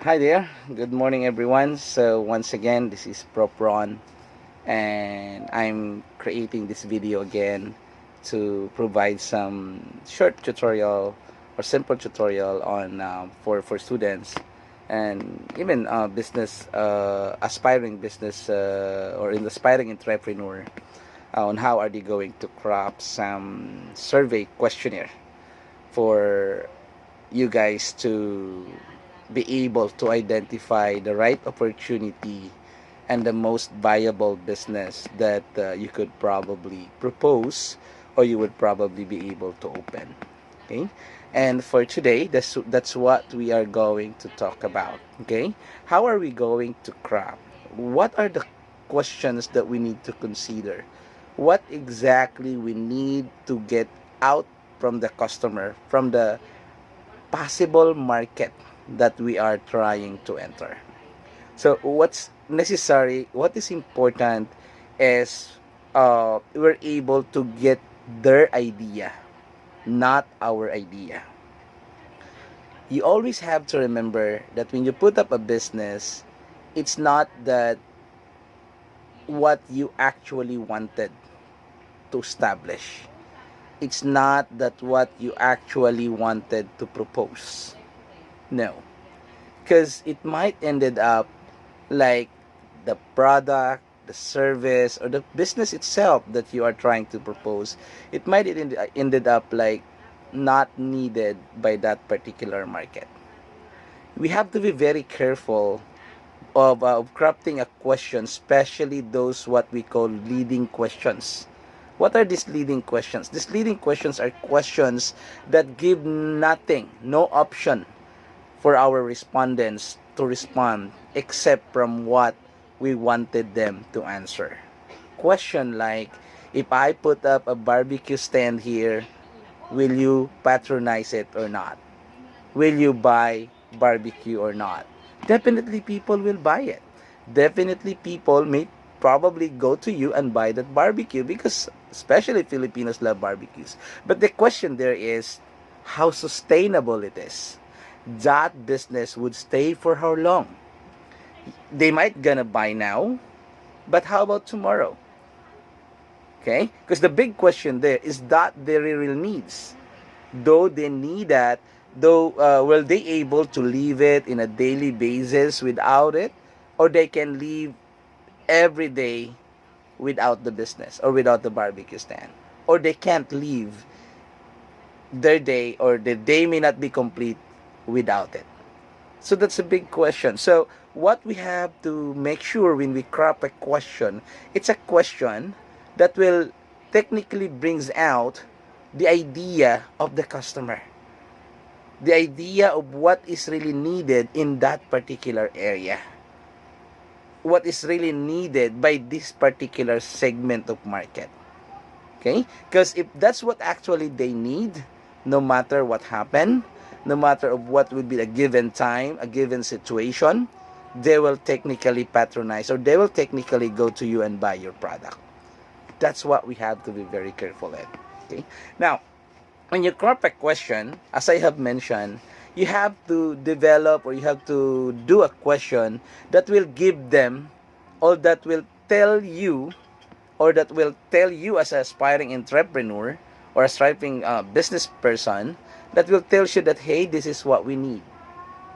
Hi there. Good morning, everyone. So once again, this is Prop Ron, and I'm creating this video again to provide some short tutorial or simple tutorial on for students and even business aspiring business or an aspiring entrepreneur on how are they going to craft some survey questionnaire for you guys to be able to identify the right opportunity and the most viable business that you could probably propose or you would probably be able to open. Okay, and for today, that's what we are going to talk about. Okay, how are we going to craft? What are the questions that we need to consider? What exactly we need to get out from the customer, from the possible market that we are trying to enter. So what's necessary, what is important is we're able to get their idea, not our idea. You always have to remember that when you put up a business, it's not that what you actually wanted to establish. It's not that what you actually wanted to propose. No. Because it might ended up like the product, the service, or the business itself that you are trying to propose, it might ended up like not needed by that particular market. We have to be very careful of crafting a question, especially those what we call leading questions. What are these leading questions? These leading questions are questions that give nothing, no option for our respondents to respond except from what we wanted them to answer. Question like, if I put up a barbecue stand here, will you patronize it or not? Will you buy barbecue or not? Definitely people will buy it. Definitely people may probably go to you and buy that barbecue because especially Filipinos love barbecues. But the question there is how sustainable it is. That business would stay for how long? They might gonna buy now, but how about tomorrow? Okay? Because the big question there is that their real needs. Though they need that, though will they able to live it in a daily basis without it, or they can live every day without the business or without the barbecue stand, or they can't live their day or the day may not be complete without it. So that's a big question. So what we have to make sure when we craft a question, it's a question that will technically brings out the idea of the customer, the idea of what is really needed in that particular area, what is really needed by this particular segment of market. Okay, because if that's what actually they need, no matter what happened, no matter of what would be a given time, a given situation, they will technically patronize or they will technically go to you and buy your product. That's what we have to be very careful at. Okay, now when you crop a question, as I have mentioned, you have to develop or you have to do a question that will give them or that will tell you or that will tell you as an aspiring entrepreneur or aspiring business person that will tell you that hey, this is what we need.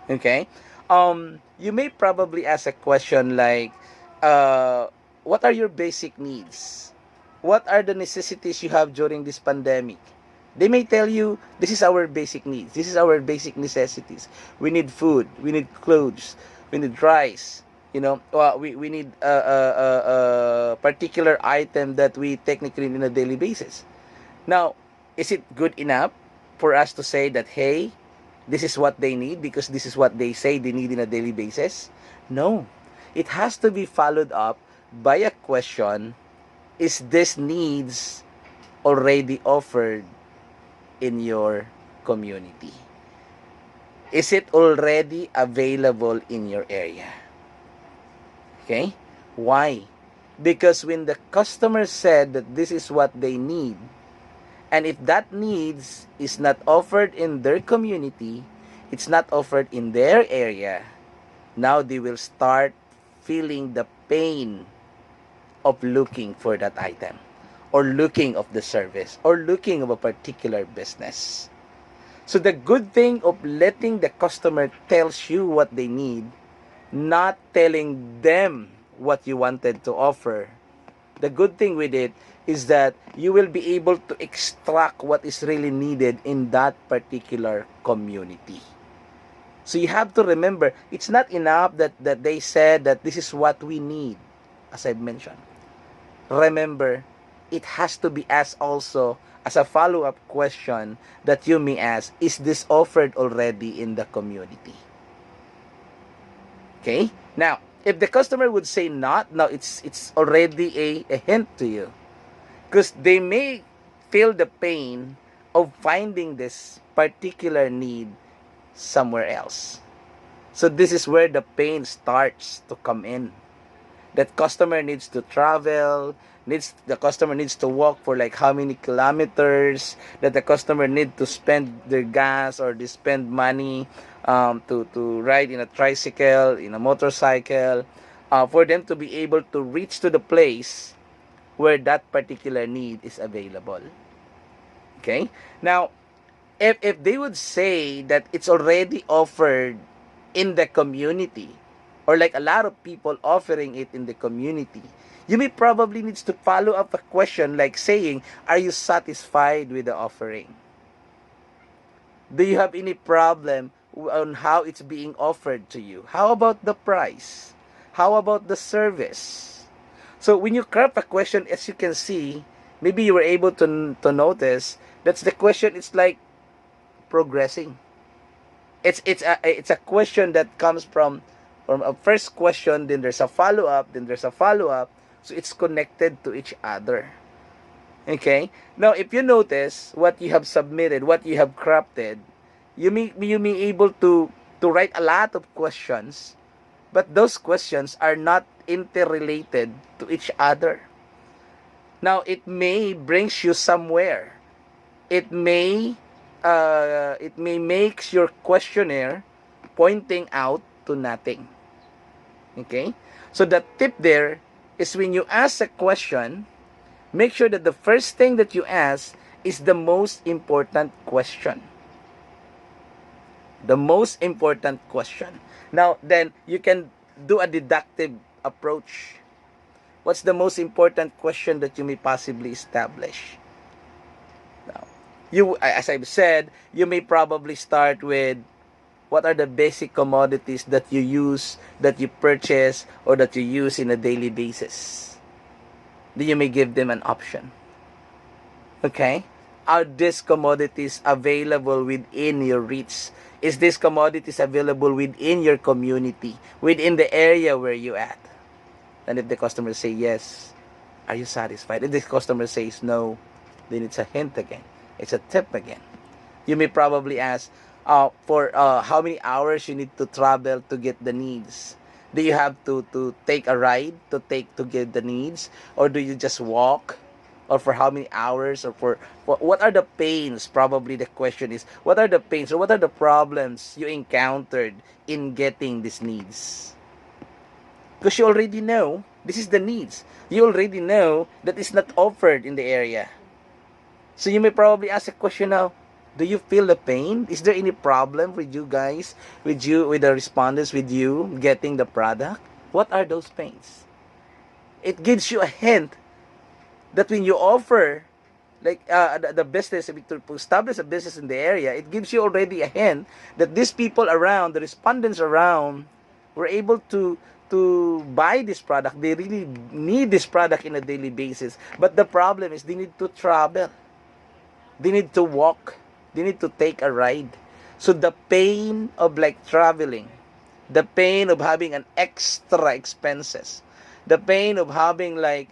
Okay, you may probably ask a question like, what are your basic needs? What are the necessities you have during this pandemic? They may tell you this is our basic needs, this is our basic necessities. We need food, we need clothes, we need rice, we need a particular item that we technically need on a daily basis. Now, is it good enough for us to say that hey, this is what they need because this is what they say they need in a daily basis? No, it has to be followed up by a question: is this needs already offered in your community? Is it already available in your area? Okay? Why? Because when the customer said that this is what they need, and if that needs is not offered in their community, it's not offered in their area, Now they will start feeling the pain of looking for that item, or looking of the service, or looking of a particular business. So the good thing of letting the customer tells you what they need, not telling them what you wanted to offer, the good thing with it is that you will be able to extract what is really needed in that particular community. So you have to remember, it's not enough that they said that this is what we need, as I've mentioned. Remember, it has to be asked also as a follow-up question that you may ask, is this offered already in the community? Okay? Now, if the customer would say not, now it's already a hint to you. Because they may feel the pain of finding this particular need somewhere else. So this is where the pain starts to come in. That customer needs to travel, the customer needs to walk for like how many kilometers, that the customer need to spend their gas, or they spend money to ride in a tricycle, in a motorcycle, for them to be able to reach to the place where that particular need is available. Okay? Now, if they would say that it's already offered in the community, or like a lot of people offering it in the community, you may probably needs to follow up a question like saying, are you satisfied with the offering? Do you have any problem on how it's being offered to you? How about the price? How about the service? So when you craft a question, as you can see, maybe you were able to notice that's the question. It's like progressing. It's a question that comes from a first question, then there's a follow up, then there's a follow up. So it's connected to each other. Okay. Now, if you notice what you have submitted, what you have crafted, you may able to write a lot of questions, but those questions are not interrelated to each other. Now, it may brings you somewhere. It may it may makes your questionnaire pointing out to nothing. Okay? So the tip there is, when you ask a question, make sure that the first thing that you ask is the most important question. The most important question. Now, then you can do a deductive approach. What's the most important question that you may possibly establish? Now, as I've said, you may probably start with, what are the basic commodities that you use, that you purchase, or that you use in a daily basis? Then you may give them an option. Okay? Are these commodities available within your reach? Is these commodities available within your community, within the area where you at? And if the customer say yes, are you satisfied? If the customer says no, then it's a hint again. It's a tip again. You may probably ask, for how many hours you need to travel to get the needs. Do you have to take a ride to get the needs? Or do you just walk? Or for how many hours? Or for what are the pains? Probably the question is, what are the pains, or what are the problems you encountered in getting these needs? Because you already know this is the needs. You already know that it's not offered in the area. So you may probably ask a question now, do you feel the pain? Is there any problem with you guys, with the respondents, with you getting the product? What are those pains? It gives you a hint that when you offer, like the business, to establish a business in the area, it gives you already a hint that these people around, the respondents around, were able to buy this product. They really need this product in a daily basis. But the problem is they need to travel. They need to walk. They need to take a ride. So the pain of like traveling, the pain of having an extra expenses, the pain of having like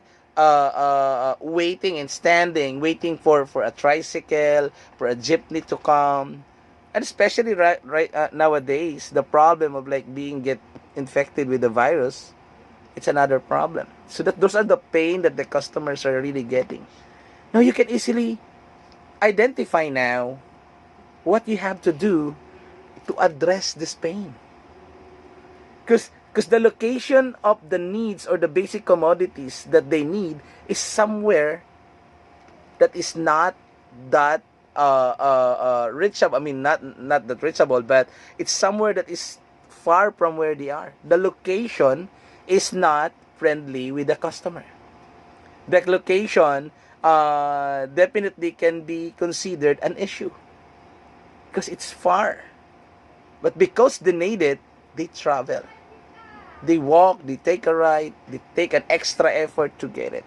waiting and standing, waiting for a tricycle, for a jeepney to come, and especially nowadays, the problem of like being get infected with the virus, it's another problem. So that those are the pain that the customers are really getting. Now you can easily identify now what you have to do to address this pain. Because the location of the needs or the basic commodities that they need is somewhere that is not that reachable. I mean, not that reachable, but it's somewhere that is far from where they are. The location is not friendly with the customer. The location definitely can be considered an issue because it's far. But because they need it, they travel. They walk, they take a ride, they take an extra effort to get it.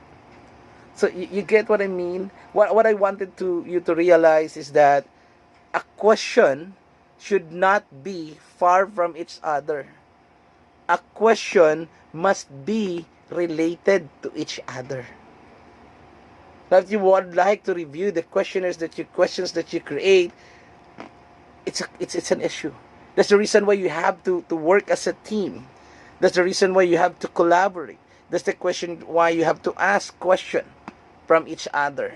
So you get what I mean? What I wanted you to realize is that a question should not be far from each other. A question must be related to each other. Now, if you would like to review the questions that you create, it's an issue. That's the reason why you have to work as a team. That's the reason why you have to collaborate. That's the question why you have to ask question from each other.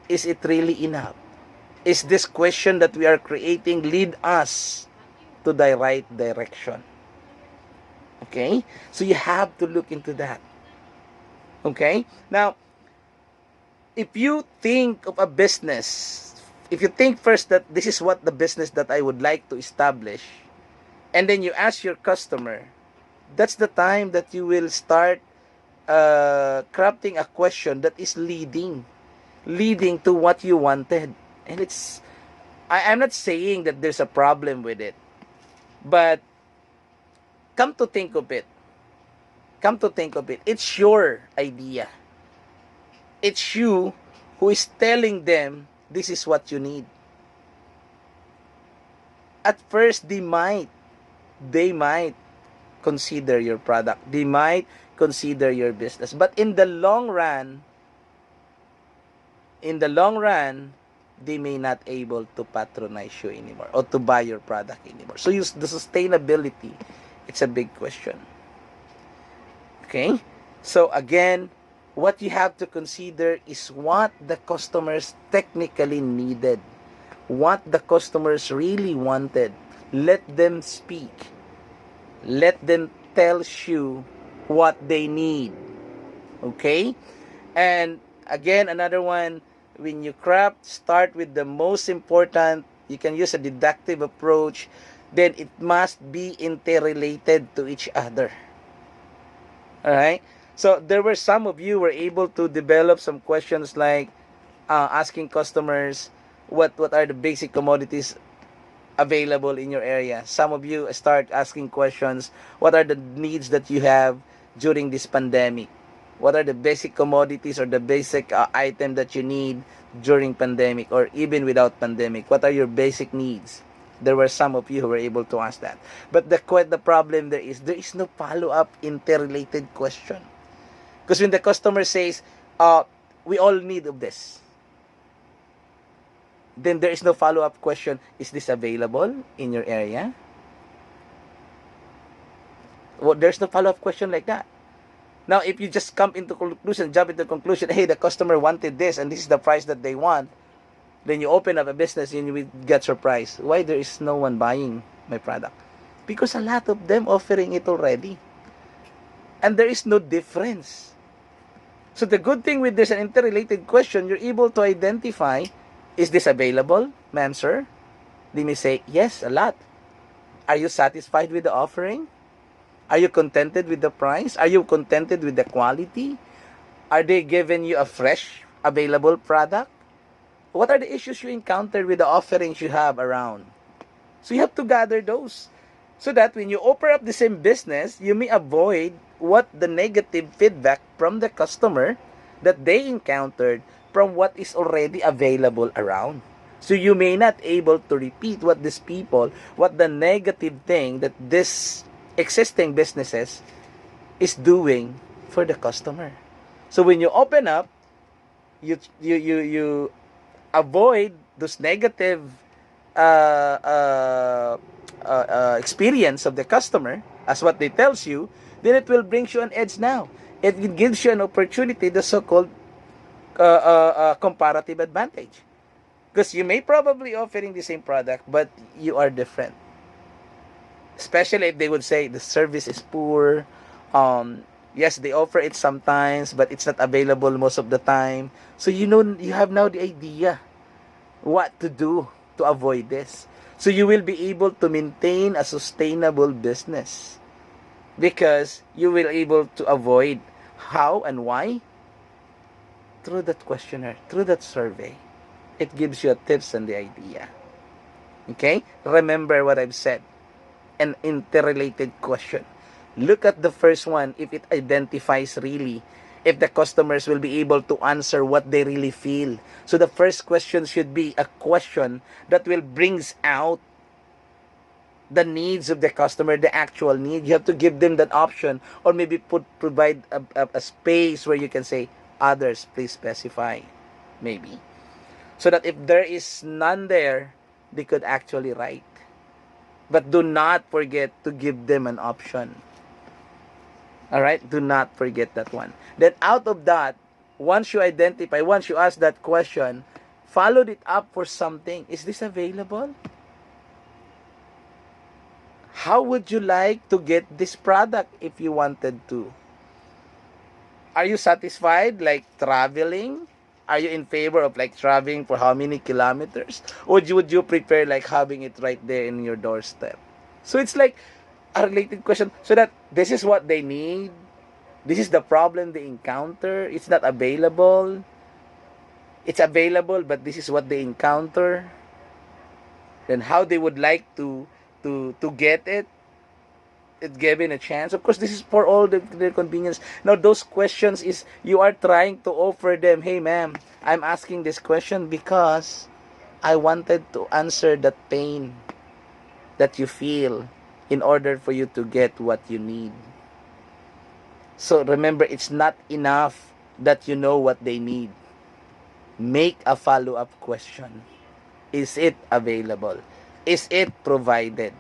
Is it really enough? Is this question that we are creating lead us to the right direction? Okay? So you have to look into that. Okay? Now, if you think of a business, if you think first that this is what the business that I would like to establish, and then you ask your customer, that's the time that you will start crafting a question that is leading to what you wanted. And I'm not saying that there's a problem with it, but come to think of it, it's your idea. It's you who is telling them this is what you need. At first, they might consider your product. They might consider your business. But in the long run, they may not able to patronize you anymore or to buy your product anymore. So the sustainability, it's a big question. Okay? So again, what you have to consider is what the customers technically needed. What the customers really wanted. Let them speak. Let them tell you what they need. Okay? And again, another one, when you craft, start with the most important. You can use a deductive approach. Then it must be interrelated to each other. Alright? So there were some of you were able to develop some questions like asking customers what are the basic commodities available in your area. Some of you start asking questions, what are the needs that you have during this pandemic? What are the basic commodities or the basic item that you need during pandemic or even without pandemic? What are your basic needs? There were some of you who were able to ask that. But the problem there is no follow-up interrelated question. Because when the customer says, we all need of this, then there is no follow-up question, is this available in your area? Well, there's no follow-up question like that. Now, if you just jump into conclusion, hey, the customer wanted this and this is the price that they want, then you open up a business and you will get surprised. Why there is no one buying my product? Because a lot of them offering it already. And there is no difference. So the good thing with this an interrelated question, you're able to identify, is this available, ma'am, sir? They may say, yes, a lot. Are you satisfied with the offering? Are you contented with the price? Are you contented with the quality? Are they giving you a fresh, available product? What are the issues you encountered with the offerings you have around? So you have to gather those. So that when you open up the same business, you may avoid what the negative feedback from the customer that they encountered from what is already available around. So you may not able to repeat what these people, what the negative thing that this existing businesses is doing for the customer. So when you open up, you avoid those negative experience of the customer as what they tells you, then it will bring you an edge now. It gives you an opportunity, the so-called comparative advantage. Because you may probably offering the same product, but you are different. Especially if they would say the service is poor. Yes, they offer it sometimes, but it's not available most of the time. So you have now the idea what to do to avoid this. So you will be able to maintain a sustainable business because you will able to avoid how and why through that questionnaire, through that survey. It gives you a tips and the idea. Okay? Remember what I've said. An interrelated question. Look at the first one if it identifies really, if the customers will be able to answer what they really feel. So the first question should be a question that will brings out the needs of the customer, the actual need. You have to give them that option, or maybe provide a space where you can say, others, please specify, maybe. So that if there is none there, they could actually write. But do not forget to give them an option. Alright? Do not forget that one. Then out of that, once you identify, once you ask that question, followed it up for something. Is this available? How would you like to get this product if you wanted to? Are you satisfied like traveling? Are you in favor of like traveling for how many kilometers? Or would you prefer like having it right there in your doorstep? So it's like a related question. So that this is what they need. This is the problem they encounter. It's not available. It's available, but this is what they encounter. Then how they would like to get it. It given a chance. Of course, this is for all their convenience. Now, those questions is you are trying to offer them, hey, ma'am, I'm asking this question because I wanted to answer that pain that you feel in order for you to get what you need. So remember, it's not enough that you know what they need. Make a follow-up question. Is it available? Is it provided?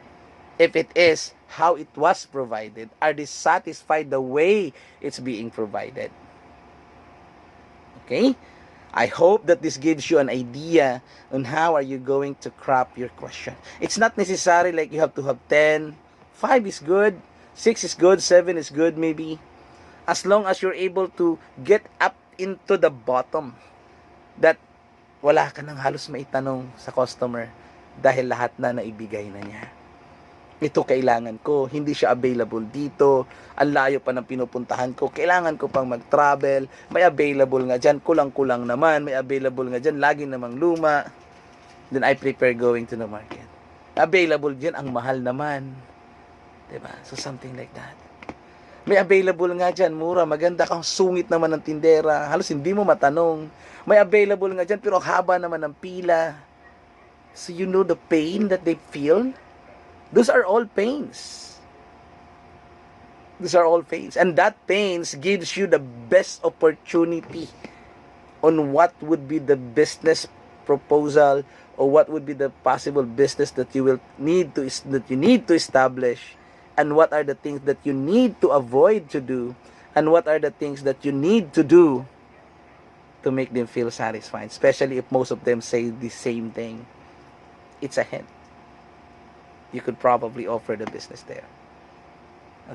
If it is, how it was provided? Are they satisfied the way it's being provided? Okay? I hope that this gives you an idea on how are you going to craft your question. It's not necessary like you have to have 10. 5 is good. 6 is good. 7 is good maybe. As long as you're able to get up into the bottom that wala ka nang halos maitanong sa customer dahil lahat na naibigay na niya. Ito kailangan ko, hindi siya available dito, ang layo pa ng pinupuntahan ko, kailangan ko pang mag-travel, may available nga dyan, kulang-kulang naman, may available nga dyan, lagi namang luma, then I prefer going to the market. Available dyan, ang mahal naman. Diba? So something like that. May available nga dyan, mura, maganda kang sungit naman ng tindera, halos hindi mo matanong. May available nga dyan, pero haba naman ng pila. So you know the pain that they feel? Those are all pains. These are all pains. And that pains gives you the best opportunity on what would be the business proposal or what would be the possible business that you will need to establish, and what are the things that you need to avoid to do, and what are the things that you need to do to make them feel satisfied, especially if most of them say the same thing. It's a hint. You could probably offer the business there.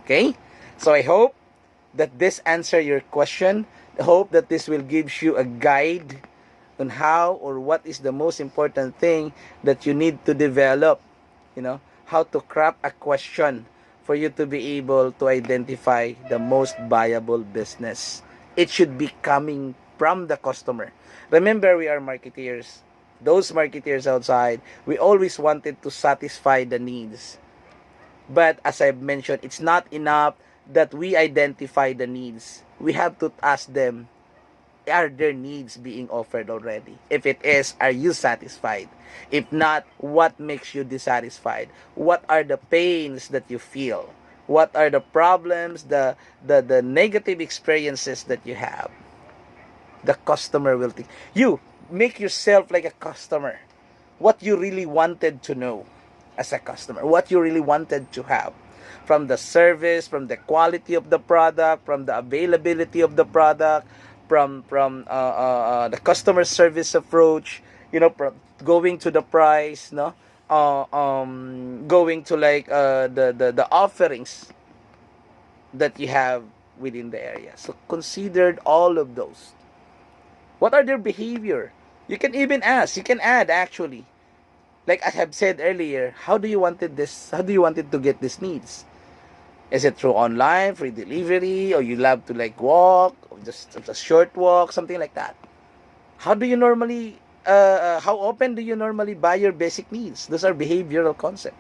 Okay? So I hope that this answer your question. I hope that this will give you a guide on how or what is the most important thing that you need to develop. How to craft a question for you to be able to identify the most viable business. It should be coming from the customer. Remember, we are marketeers. Those marketeers outside, we always wanted to satisfy the needs. But as I've mentioned, it's not enough that we identify the needs. We have to ask them, are their needs being offered already? If it is, are you satisfied? If not, what makes you dissatisfied? What are the pains that you feel? What are the problems, the negative experiences that you have? The customer will think. You make yourself like a customer. What you really wanted to know as a customer. What you really wanted to have. From the service, from the quality of the product, from the availability of the product, from the customer service approach, from going to the price, no? going to like the offerings that you have within the area. So considered all of those. What are their behavior? You can even ask. You can add actually. Like I have said earlier, how do you wanted this? How do you wanted to get these needs? Is it through online, free delivery, or you love to like walk, or just a short walk, something like that? How do you normally? How often do you normally buy your basic needs? Those are behavioral concepts.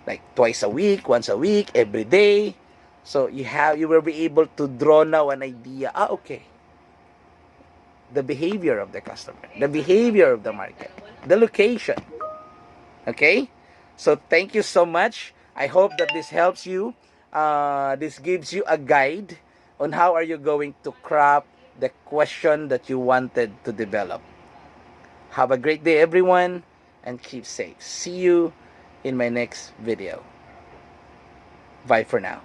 Like twice a week, once a week, every day. So you will be able to draw now an idea. Okay, the behavior of the customer, the behavior of the market, the location. Okay, so thank you so much. I hope that this helps you. This gives you a guide on how are you going to craft the question that you wanted to develop. Have a great day, everyone, and keep safe. See you in my next video. Bye for now.